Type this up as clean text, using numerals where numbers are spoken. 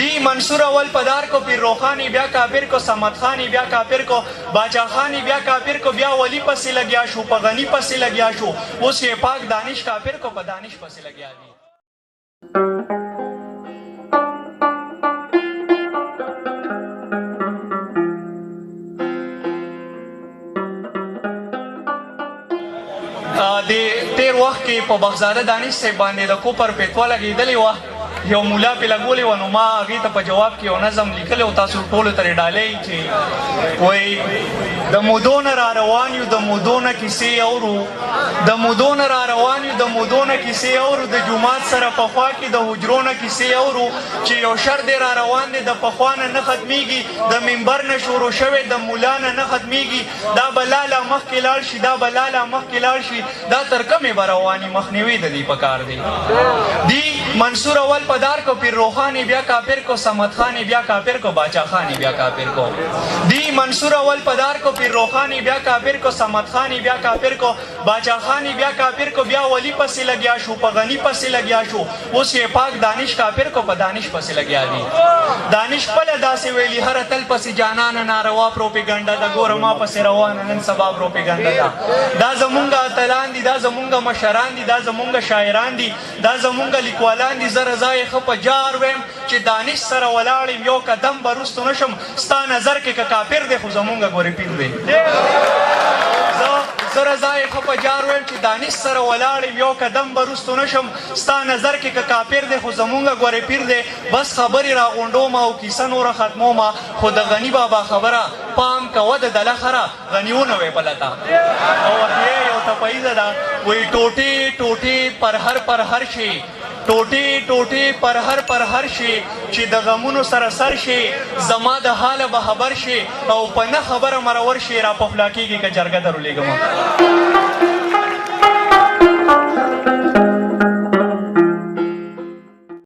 دی منصور اول پدار کو پیر روحانی بیا کافر کو سمت خانی بیا کافر کو باچا خانی بیا کافر کو بیا ولی پسې لګیا شو په غنی پسې لګیا شو اوس یې پاک دانش کافر کو په دانش پسې لګیا دی د تیر وخت کې په بغزاده دانش صاحب باندې د کوپر پیټوا لګېدلې وه یو مولا پې لګولې وه نو ما هغې ته په جواب کې یو نظم لیکلی و تاسو ټولو ته ډالۍ چې وایي د مودو نه را روان یو د مودو نه کیسې اورو د مودو نه را روان یو د مودو نه کیسې اورو د جومات سره پخوا کې د حجرو نه کیسې اورو چې یو شر دی را روان دی د پخوا نه نه ختمیږي د منبر نه شروع شوی د مولا نه نه ختمیږي دا به لاله مخکې لاړ شي دا به لاله مخکې لاړ شي دا تر کمې به رواني مخنیوي د دې پکار دی دی منصور اول پدار کو پیر روحانی بیا کافر کو سمت خانی بیا کافر کو باچا خانی بیا کافر کو دی منصور اول پدار کو پیر روحانی بیا کافر کو سمت خانی بیا کافر کو باچا خانی بیا کافر کو بیا ولی پسې لګیا شو په غنی پسې لګیا شو اوس یې پاک دانش کافر کو په دانش پسې لګیا دی دانش خپله داسې ویلي هره تل پسې جانانه ناروا پروپیګنډه ده ګوره ما پسې روانه نن سبا پروپیګنډه ده دا زمونږ اتلان دي دا زمونږ مشران دي دا زمونږ شاعران دي دا زمونږ لیکوالان دي زه رضا یې ښه په جار ویم چې دانش سره ولاړ یم یو قدم به رستو نشم ستا نظر کې که کافر دی خو زمونږ ګورې پیر دی زه رضا یې ښه په جار ویم چې دانش سره ولاړ یم یو قدم به رستو نشم ستا نظر کې که کافر دی خو زمونږ ګورې پیر دی بس خبرې راغونډوم او کیسه نوره ختمومه خو د غني بابا خبره پام کوه د دله خره غني ونوې بلته او ورته یو تپایزه ده وایي ټوټې ټوټې پر هر شي ټوټې ټوټې پر هر شي چې د غمونو سره سر شي زما د حاله به خبر شي او په نه خبره مرور شي را په خوله کېږي که جرګه در ولېږم